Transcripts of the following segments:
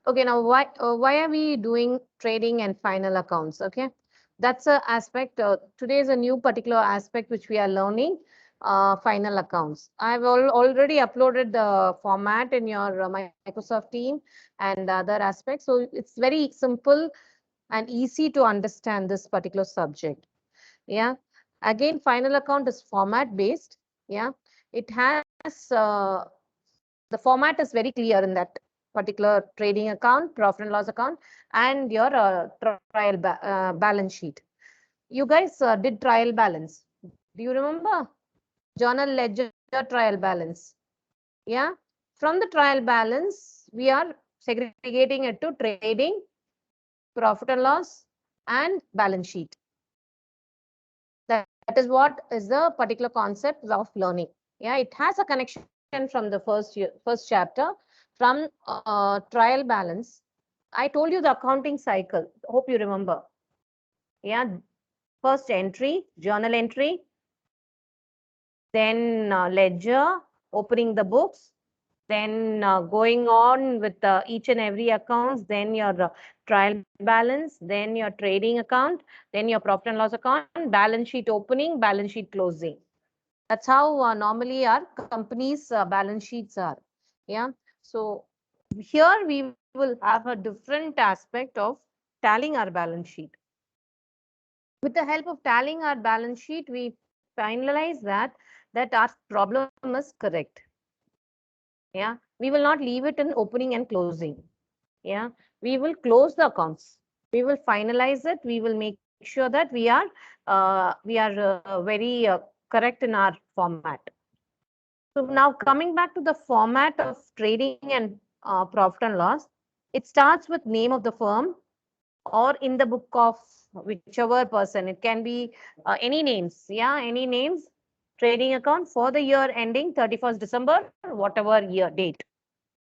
Okay, now why are we doing trading and final accounts? Okay, that's a aspect. Today is a new particular aspect which we are learning. Final accounts. I've already uploaded the format in your Microsoft team and other aspects. So it's very simple and easy to understand this particular subject. Yeah. Again, final account is format based. Yeah. It has the format is very clear in that particular trading account, profit and loss account, and your balance sheet. You guys did trial balance. Do you remember? Journal ledger trial balance. Yeah. From the trial balance, we are segregating it to trading, profit and loss, and balance sheet. That is what is the particular concept of learning. Yeah, it has a connection from the first chapter. From trial balance, I told you the accounting cycle. Hope you remember. Yeah, first entry, journal entry, then ledger, opening the books, then going on with each and every accounts, then your trial balance, then your trading account, then your profit and loss account, balance sheet opening, balance sheet closing. That's how normally our companies' balance sheets are. Yeah. So here we will have a different aspect of tallying our balance sheet. With the help of tallying our balance sheet, we finalize that our problem is correct. Yeah. We will not leave it in opening and closing. Yeah. We will close the accounts. We will finalize it. We will make sure that we are very correct in our format. So now coming back to the format of trading and profit and loss, it starts with name of the firm or in the book of whichever person. It can be any names. Yeah, any names. Trading account for the year ending 31st December, whatever year date.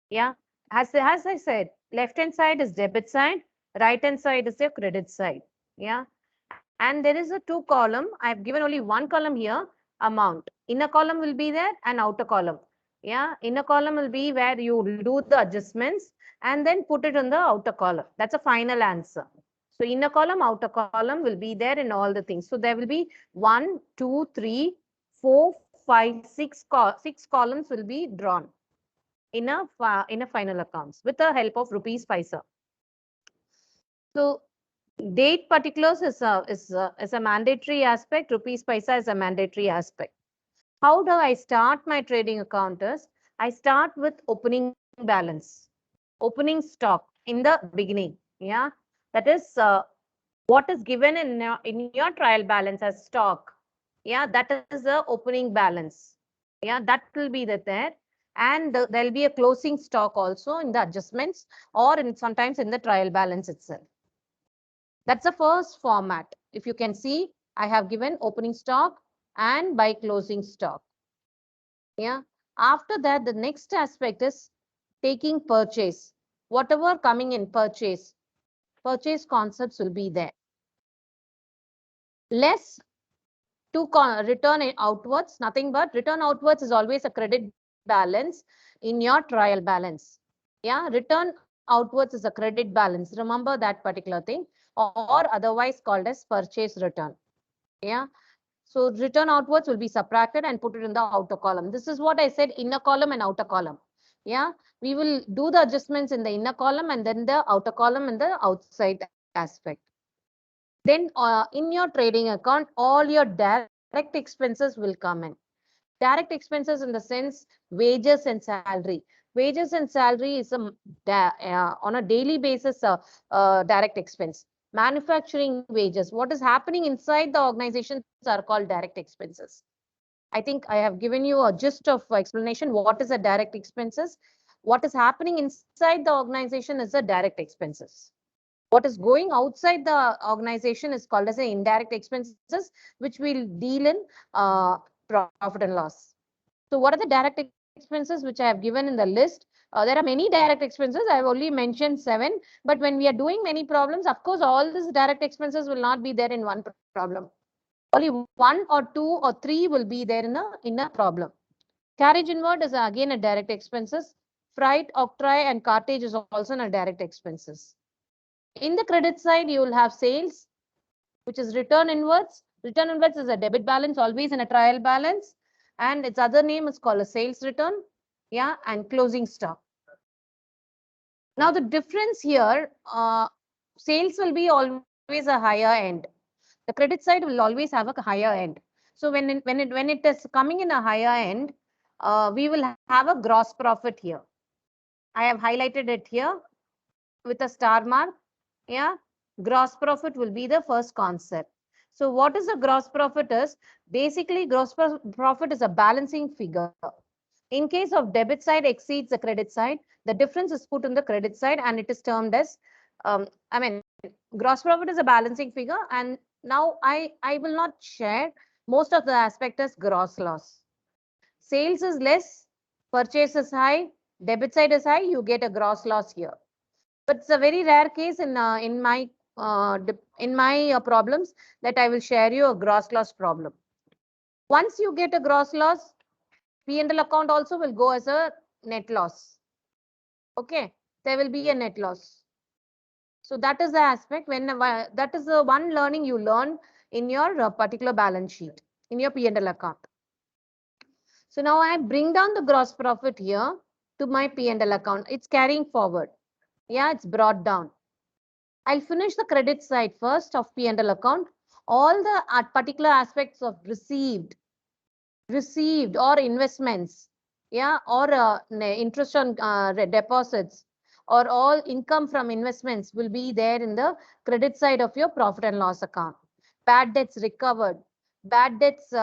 Yeah. As I said, left hand side is debit side, right hand side is your credit side. Yeah. And there is a two column. I've given only one column here, amount. Inner column will be there and outer column. Yeah. Inner column will be where you do the adjustments and then put it in the outer column. That's a final answer. So inner column, outer column will be there in all the things. So there will be 1, 2, 3, 4, 5, 6 columns will be drawn in a final accounts with the help of rupees paisa. So date particulars is a mandatory aspect. Rupees paisa is a mandatory aspect. How do I start my trading account? Is I start with opening balance, opening stock in the beginning. Yeah, that is what is given in your trial balance as stock. Yeah, that is the opening balance. Yeah, that will be there. And there'll be a closing stock also in the adjustments or in sometimes in the trial balance itself. That's the first format. If you can see, I have given opening stock and by closing stock. Yeah. After that, the next aspect is taking purchase. Whatever coming in purchase concepts will be there. Less to return outwards, nothing but return outwards is always a credit balance in your trial balance. Yeah, return outwards is a credit balance. Remember that particular thing, or otherwise called as purchase return. Yeah. So return outwards will be subtracted and put it in the outer column. This is what I said, inner column and outer column. Yeah, we will do the adjustments in the inner column and then the outer column in the outside aspect. Then in your trading account, all your direct expenses will come in. Direct expenses in the sense wages and salary. Wages and salary is on a daily basis direct expense. Manufacturing wages, what is happening inside the organizations are called direct expenses. I think I have given you a gist of explanation. What is a direct expenses? What is happening inside the organization is a direct expenses. What is going outside the organization is called as an indirect expenses, which we'll deal in profit and loss. So what are the direct expenses which I have given in the list? There are many direct expenses. I have only mentioned 7. But when we are doing many problems, of course, all these direct expenses will not be there in one problem. Only 1 or 2 or 3 will be there in a problem. Carriage inward is again a direct expenses. Freight, octroi, and cartage is also in direct expenses. In the credit side, you will have sales, which is return inwards. Return inwards is a debit balance, always in a trial balance. And its other name is called a sales return. Yeah, and closing stock. Now the difference here, sales will be always a higher end. The credit side will always have a higher end. So when it is coming in a higher end, we will have a gross profit here. I have highlighted it here with a star mark. Yeah, gross profit will be the first concept. So what is a gross profit is? Basically, profit is a balancing figure. In case of debit side exceeds the credit side, the difference is put on the credit side and it is termed as, I mean, gross profit is a balancing figure. And now I will not share most of the aspect as gross loss. Sales is less, purchase is high, debit side is high, you get a gross loss here. But it's a very rare case in my problems that I will share you a gross loss problem. Once you get a gross loss, P&L account also will go as a net loss. Okay, there will be a net loss. So that is the aspect when that is the one learning you learn in your particular balance sheet in your P&L account. So now I bring down the gross profit here to my P&L account. It's carrying forward. Yeah, it's brought down. I'll finish the credit side first of P&L account. All the particular aspects of received or investments, yeah, or interest on deposits, or all income from investments will be there in the credit side of your profit and loss account. Bad debts recovered, bad debts,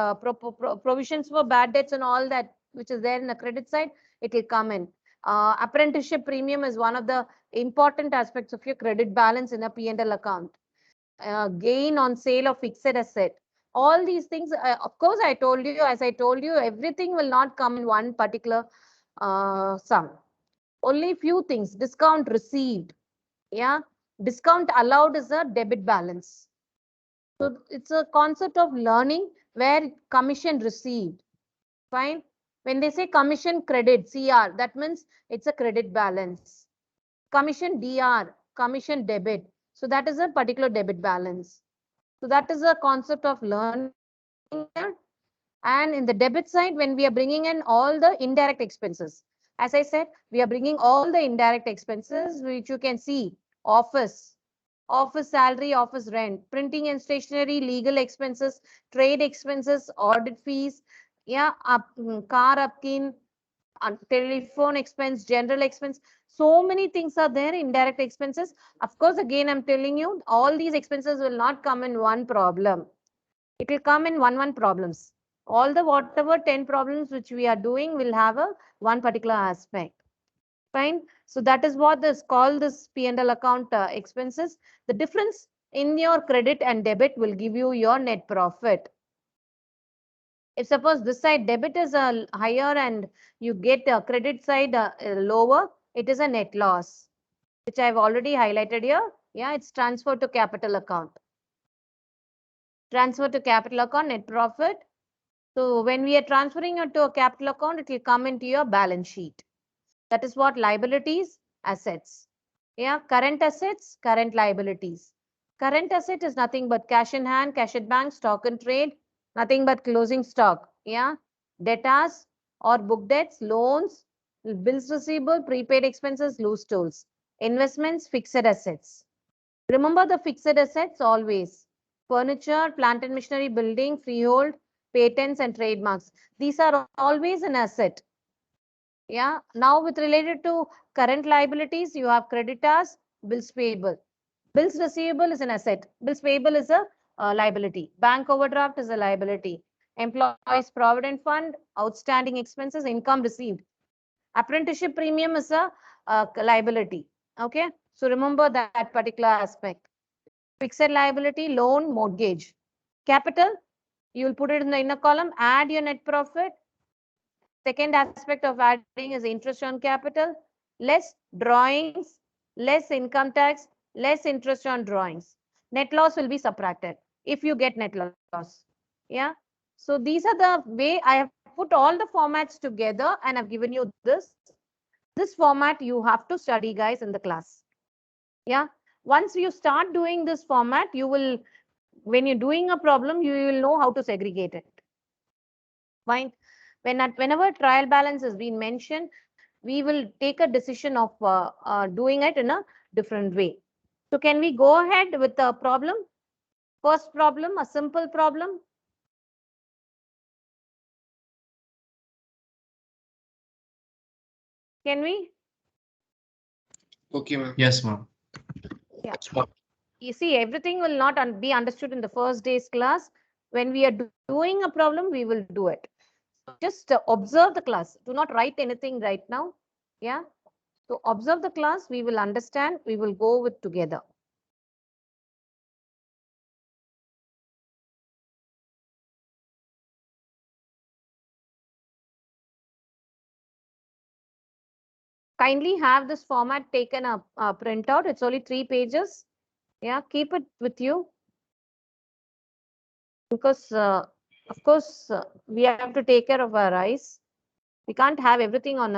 provisions for bad debts and all that which is there in the credit side, it will come in. Apprenticeship premium is one of the important aspects of your credit balance in a P&L account. Gain on sale of fixed asset. All these things, of course, as I told you, everything will not come in one particular sum. Only few things. Discount received. Yeah. Discount allowed is a debit balance. So it's a concept of learning where commission received. Fine. When they say commission credit, CR, that means it's a credit balance. Commission DR, commission debit. So that is a particular debit balance. So that is a concept of learning. And in the debit side, when we are bringing in all the indirect expenses, as I said, we are bringing all the indirect expenses, which you can see, office salary, office rent, printing and stationery, legal expenses, trade expenses, audit fees, yeah, car upkeep, telephone expense, general expense. So many things are there, indirect expenses. Of course, again, I'm telling you, all these expenses will not come in one problem. It will come in one problems. All the whatever 10 problems which we are doing will have a one particular aspect. Fine. So that is what is called this P&L account expenses. The difference in your credit and debit will give you your net profit. If suppose this side debit is higher and you get a credit side lower, it is a net loss, which I've already highlighted here. Yeah, it's transferred to capital account. Transfer to capital account, net profit. So when we are transferring it to a capital account, it will come into your balance sheet. That is what liabilities, assets. Yeah, current assets, current liabilities. Current asset is nothing but cash in hand, cash at bank, stock and trade, nothing but closing stock. Yeah, debtors or book debts, loans, bills receivable, prepaid expenses, loose tools. Investments, fixed assets. Remember the fixed assets always. Furniture, plant and machinery, building, freehold, patents and trademarks. These are always an asset. Yeah. Now with related to current liabilities, you have creditors, bills payable. Bills receivable is an asset. Bills payable is a liability. Bank overdraft is a liability. Employees provident fund, outstanding expenses, income received. Apprenticeship premium is a liability. Okay. So remember that particular aspect. Fixed liability, loan, mortgage. Capital, you will put it in the inner column, add your net profit. Second aspect of adding is interest on capital, less drawings, less income tax, less interest on drawings. Net loss will be subtracted if you get net loss. Yeah. So these are the way I have put all the formats together and I've given you this. this format you have to study, guys, in the class. Yeah. Once you start doing this format, you will, when you're doing a problem, you will know how to segregate it. Fine. Whenever trial balance has been mentioned, we will take a decision of doing it in a different way. So can we go ahead with the problem? First problem, a simple problem. Can we? Okay, ma'am. Yes, ma'am. Yeah. You see, everything will not be understood in the first day's class. When we are doing a problem, we will do it. Just observe the class. Do not write anything right now. Yeah. So observe the class. We will understand. We will go with together. Kindly have this format taken a printout. It's only 3 pages. Yeah, keep it with you. Because, of course, we have to take care of our eyes. We can't have everything on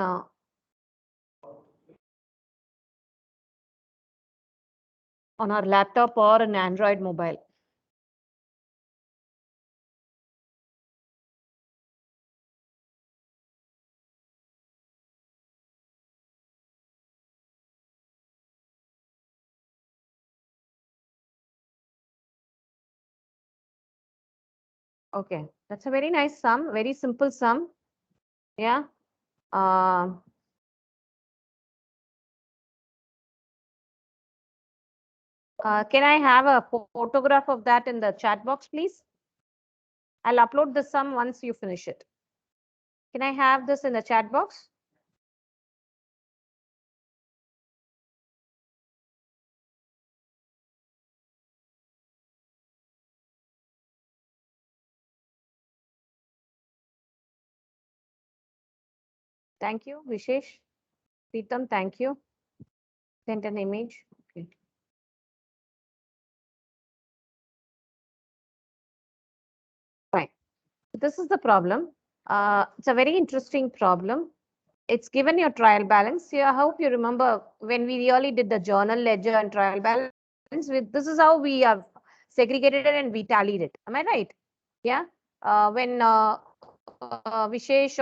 our laptop or an Android mobile. Okay, that's a very nice sum, very simple sum. Yeah. Can I have a photograph of that in the chat box, please? I'll upload the sum once you finish it. Can I have this in the chat box? Thank you, Vishesh. Pritam, thank you. Sent an image. Okay. Fine. This is the problem. It's a very interesting problem. It's given your trial balance. Yeah, I hope you remember when we really did the journal ledger and trial balance. This is how we have segregated it and we tallied it. Am I right? Yeah. When Vishesh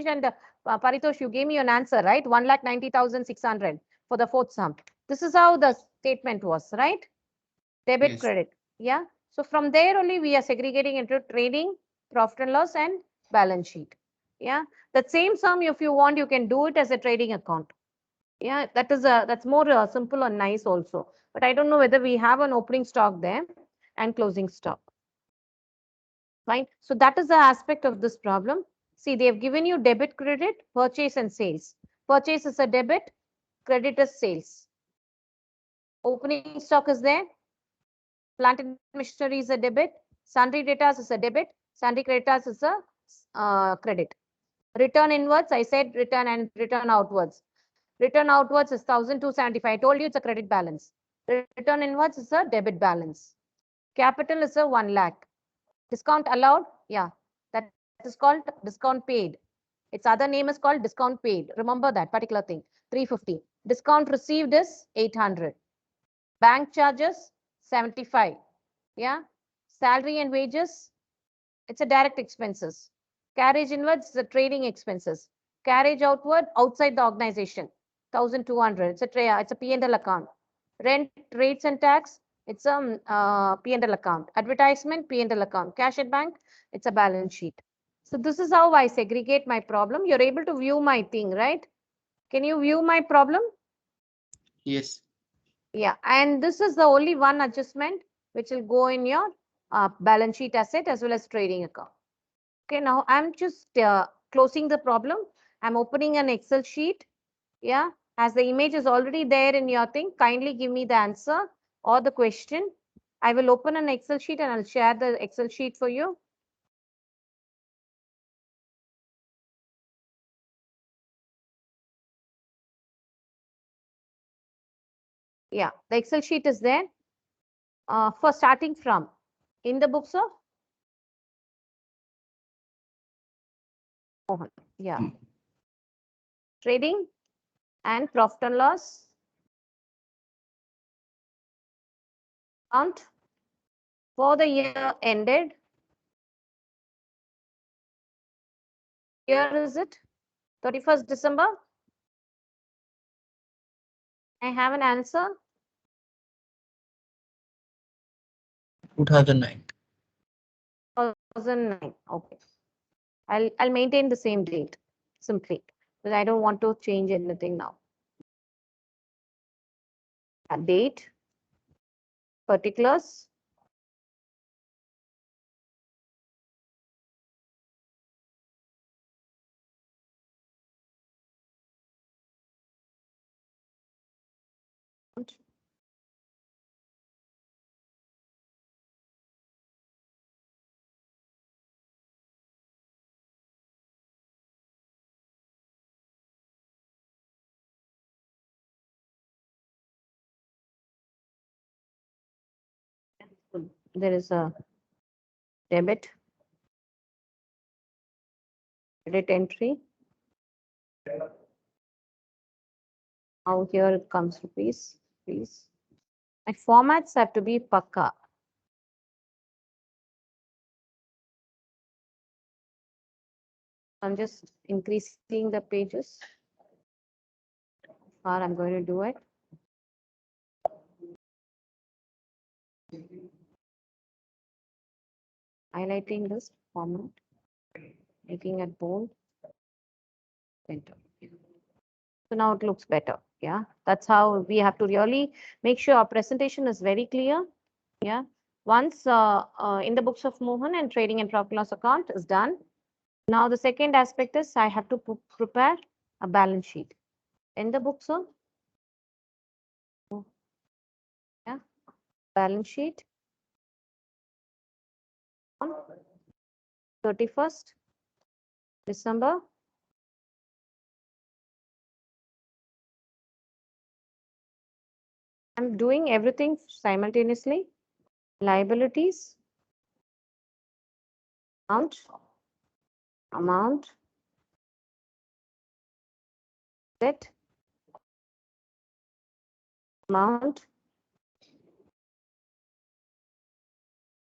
and Paritosh, you gave me an answer, right? 1,90,600 for the fourth sum. This is how the statement was, right? Debit, Yes. credit. Yeah. So from there only we are segregating into trading, profit and loss, and balance sheet. Yeah. That same sum, if you want, you can do it as a trading account. Yeah, that's more simple and nice also. But I don't know whether we have an opening stock there and closing stock. Fine. So that is the aspect of this problem. See, they have given you debit, credit, purchase, and sales. Purchase is a debit, credit is sales. Opening stock is there. Plant and machinery is a debit. Sundry debtors is a debit. Sundry creditors is a credit. Return inwards, I said return and return outwards. Return outwards is 1,275. I told you it's a credit balance. Return inwards is a debit balance. Capital is a 1 lakh. Discount allowed? Yeah, that is called discount paid. Its other name is called discount paid. Remember that particular thing. 350. Discount received is 800. Bank charges 75. Yeah. Salary and wages, it's a direct expenses. Carriage inwards is the trading expenses. Carriage outward outside the organization 1,200. It's a P&L account. Rent, rates and tax, it's a P&L account. Advertisement, P&L account. Cash at bank, it's a balance sheet. So this is how I segregate my problem. You're able to view my thing, right? Can you view my problem? Yes. Yeah, and this is the only one adjustment which will go in your balance sheet asset as well as trading account. Okay, now I'm just closing the problem. I'm opening an Excel sheet. Yeah, as the image is already there in your thing, kindly give me the answer or the question. I will open an Excel sheet and I'll share the Excel sheet for you. Yeah, the Excel sheet is there. For starting from in the books of Mohan. Yeah. Trading. and profit and loss account for the year ended. Here is it, 31st December. I have an answer. 2009. 2009. Okay. I'll maintain the same date simply because I don't want to change anything now. A date, particulars, there is a debit, credit entry. Now here it comes rupees, please. My formats have to be pakka. I'm just increasing the pages. Or I'm going to do it. Highlighting this format, making it bold. Enter. So now it looks better. Yeah, that's how we have to really make sure our presentation is very clear. Yeah, once in the books of Mohan and trading and profit loss account is done. Now the second aspect is I have to prepare a balance sheet. In the books of balance sheet on 31st December. I'm doing everything simultaneously. Liabilities, amount, debt, amount.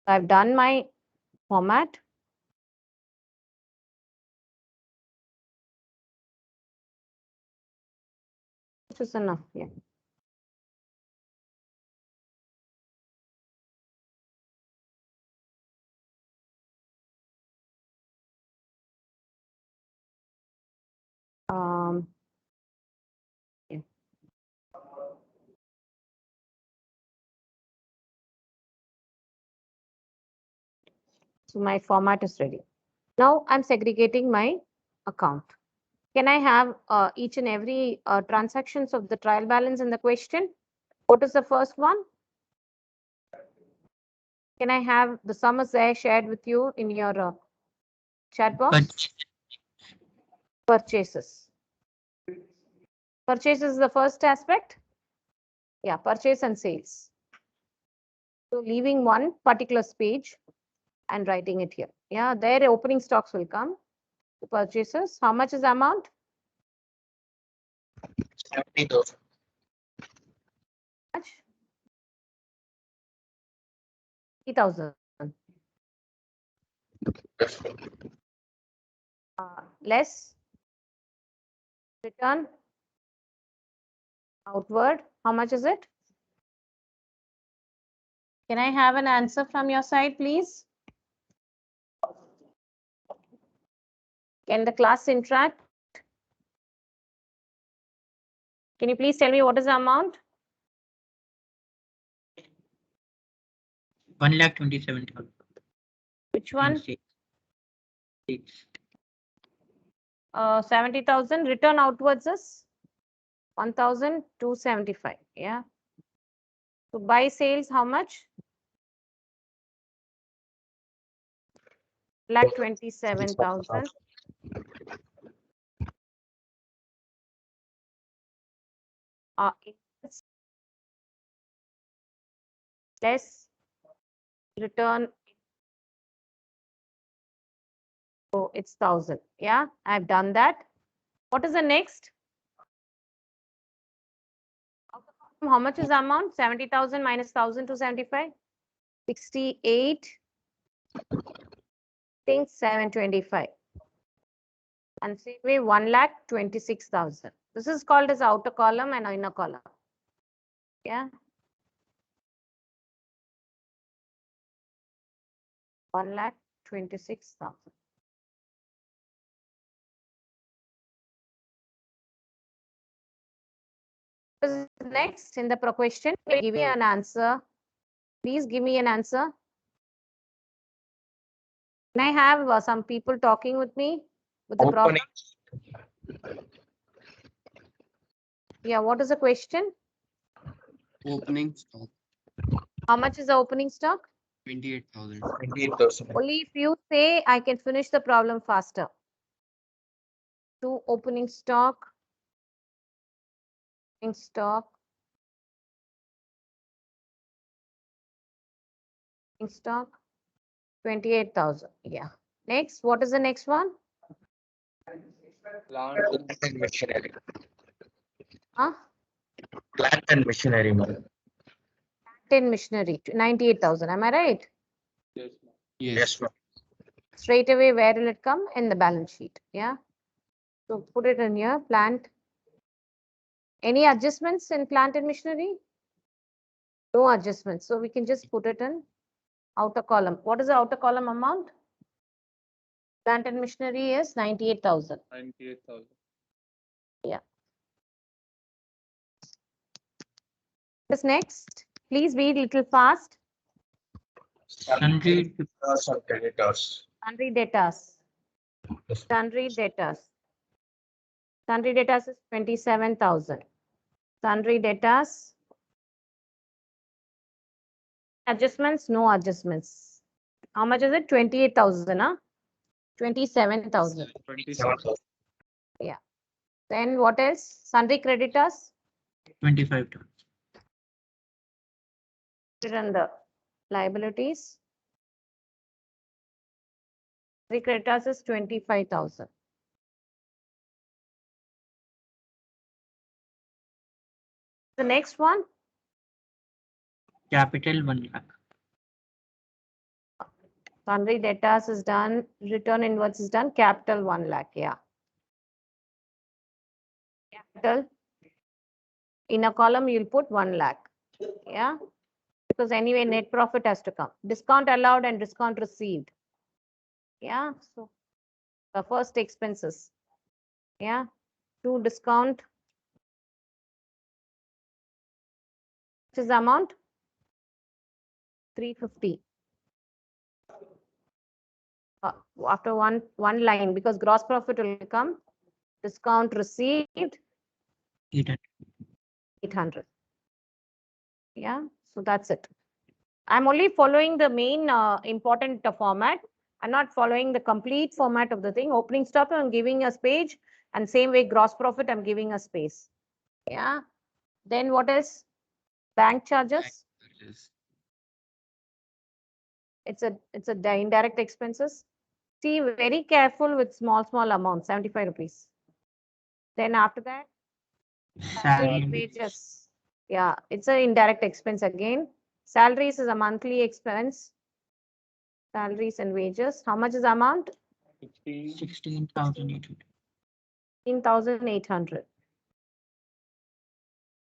I've done my format. Which is enough, yeah. Yeah. So my format is ready. Now I'm segregating my account. Can I have each and every transactions of the trial balance in the question? What is the first one? Can I have the sum is there shared with you in your chat box? Purchases. Purchases is the first aspect. Yeah, purchase and sales. So leaving one particular page and writing it here. Yeah, their opening stocks will come. The purchases. How much is the amount? 70,000. Much? 3,000. Less. Return. Outward. How much is it? Can I have an answer from your side, please? Can the class interact? Can you please tell me what is the amount? 1,27,000. Which one? 6. 70,000. Return outwards is 1,275. Yeah. So buy sales, how much? 1,27,000. Less return. So it's 1,000. Yeah, I've done that. What is the next? how much is the amount? 70,000 minus 1,275? 68. Think 725. And same way 1,26,000. This is called as outer column and inner column. Yeah. 1,26,000. Next in the question, give me an answer. Please give me an answer. Can I have some people talking with me with the problem? Yeah, what is the question? Opening stock How much is the opening stock? 28,000. 28,000. Only if you say I can finish the problem faster. To opening stock. Opening stock. Opening stock. 28,000. Yeah. Next, what is the next one? Plant and machinery. Huh? Plant and machinery, madam. 10 machinery. 98,000. Am I right? Yes. Yes, ma'am. Straight away, where will it come? In the balance sheet. Yeah. So put it in here. Plant. Any adjustments in plant and machinery? No adjustments. So we can just put it in outer column. What is the outer column amount? Plant and machinery is 98,000. 98,000. Yeah. This next, please be little fast. Sundry debtors and creditors. Sundry debtors. Yes. Sundry debtors. Sundry debtors is 27,000. Sundry debtors. Adjustments, no adjustments. How much is it? 28,000, huh? 27,000. 27,000. Then what else? Sundry creditors. 25,000. Put it under liabilities. Sundry creditors is 25,000. The next one, Capital 1 lakh. sundry debtors is done, return inwards is done, capital 1 lakh, yeah. Capital, in a column you'll put 1 lakh, yeah. Because anyway, net profit has to come. Discount allowed and discount received. Yeah, so the first expenses, yeah, to discount. Which is the amount? 350. After one line, because gross profit will come. Discount received 800. 800. Yeah, so that's it. I'm only following the main important format. I'm not following the complete format of the thing. Opening stock, I'm giving a page, and same way gross profit, I'm giving a space. Yeah. Then what else? Bank charges. Yes. It's a indirect expenses. See, very careful with small amounts, 75 rupees. Then after that, salary wages. Yeah, it's an indirect expense again. Salaries is a monthly expense. Salaries and wages. How much is the amount? 16,800. 16,800.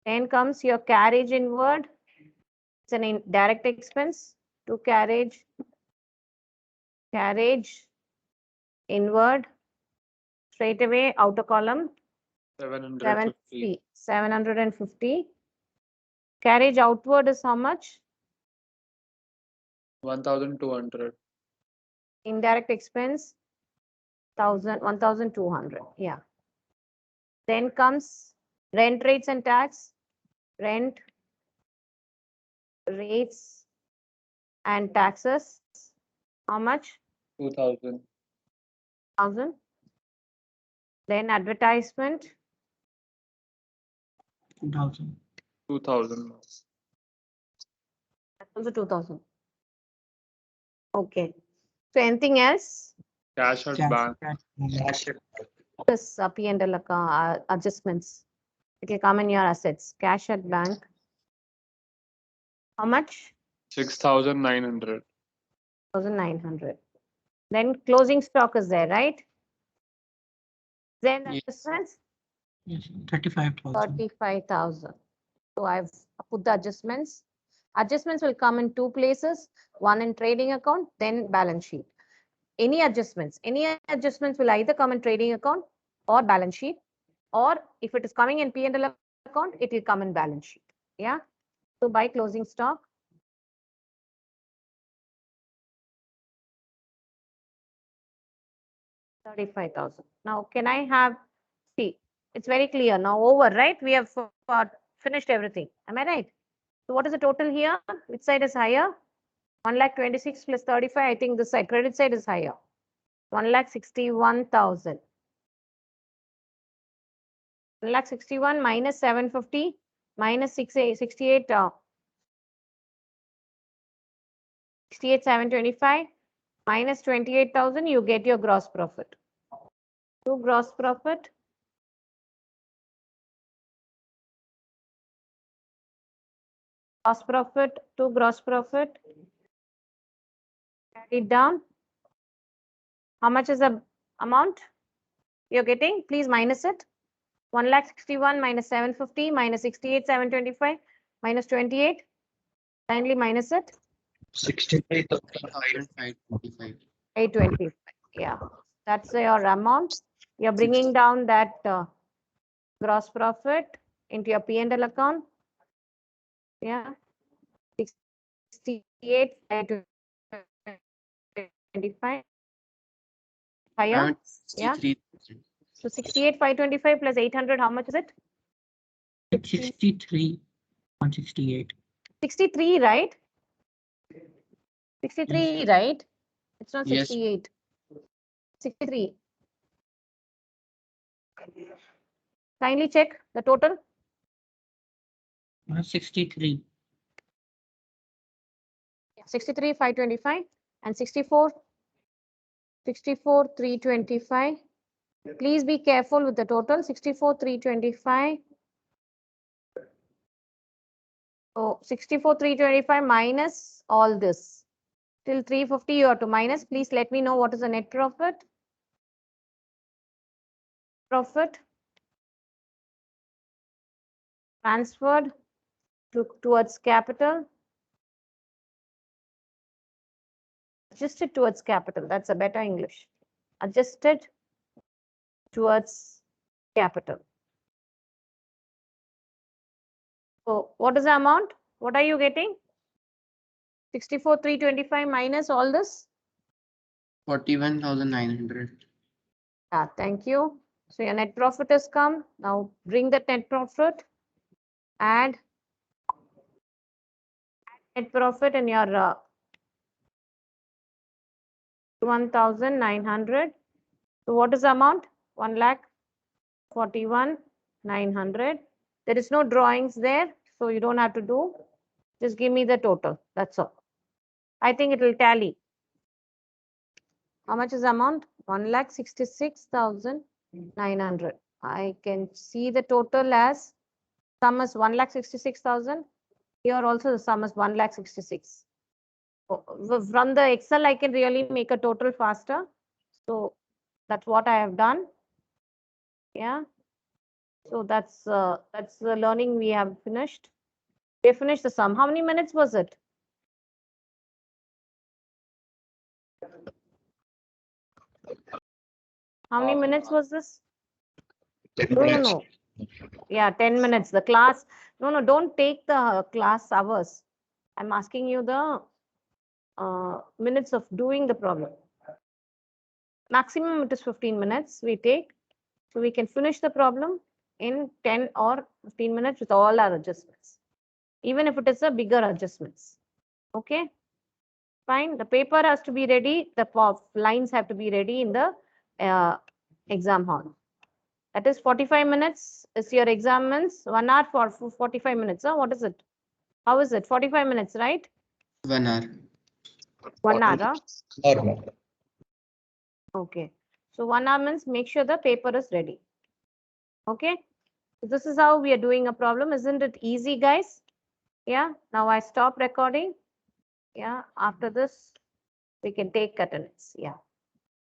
Then comes your carriage inward. It's an indirect expense. To carriage inward. Straight away, outer column. 750. 750. Carriage outward is how much? 1,200. Indirect expense 1,200. Yeah. Then comes rent rates and tax. Rent rates and taxes. How much? 2,000. 1,000. Then advertisement. 2,000. 2,000. That's also 2,000. Okay. So anything else? Cash at bank. Cash at This P&L adjustments. It will come in your assets. Cash at bank. How much? 6,900. 1,900. Then closing stock is there, right? Then Yes. adjustments, Yes, 35,000. 35,000. So I've put the adjustments. Adjustments will come in two places, one in trading account, then balance sheet. Any adjustments will either come in trading account or balance sheet, or if it is coming in P&L account, it will come in balance sheet. Yeah. So by closing stock, 35,000. Now, can I have, see, it's very clear now over, right? We have finished everything. Am I right? So what is the total here? Which side is higher? 1,26,000 plus 35. I think this side, credit side is higher. 1,61,000. 1,61,000 minus 750 minus 68, 68,725 minus 28,000, you get your gross profit. So gross profit. Gross profit to gross profit. Write it down. How much is the amount you're getting? Please minus it. 1,61,000 minus 750 minus 68,725 minus 28. Kindly minus it. 63,525. 825. Yeah, that's your amount. You're bringing down that gross profit into your P&L account. Yeah, 68,525. Higher. Yeah. 63,000. So 68,525 plus 800, how much is it? 63 on 68. 63, right? 63, Yes. right? It's not Yes. 68. 63. Kindly check the total. 63. 63,525 and 64,325. Please be careful with the total. 64,325. So 64,325 minus all this. Till 350 you have to minus. Please let me know what is the net profit. Profit transferred towards capital. Adjusted towards capital. That's a better English. Adjusted towards capital. So what is the amount? What are you getting? 64,325 minus all this. 41,900. Yeah, thank you. So your net profit has come. Now bring the net profit. Add net profit in your 1,900. So what is the amount? 1,41,900. There is no drawings there, so you don't have to do. Just give me the total. That's all. I think it will tally. How much is the amount? 1,66,900. I can see the total as sum is 1,66,000. Here also the sum is 1,66,000. From the Excel, I can really make a total faster. So that's what I have done. Yeah. So that's the learning we have finished. We have finished the sum. How many minutes was it? How many minutes was this? No. Yeah, 10 minutes. The class. No, don't take the class hours. I'm asking you the minutes of doing the problem. Maximum it is 15 minutes we take. So we can finish the problem in 10 or 15 minutes with all our adjustments. Even if it is a bigger adjustments. Okay. Fine. The paper has to be ready. The lines have to be ready in the exam hall. That is 45 minutes is your exams. 1 hour for 45 minutes. Huh? What is it? How is it? 45 minutes, right? 1 hour. 1 hour. Huh? Normal. Okay. So 1 hour means make sure the paper is ready. Okay. So this is how we are doing a problem. Isn't it easy, guys? Yeah, now I stop recording. Yeah, after this, we can take attendance. Yeah.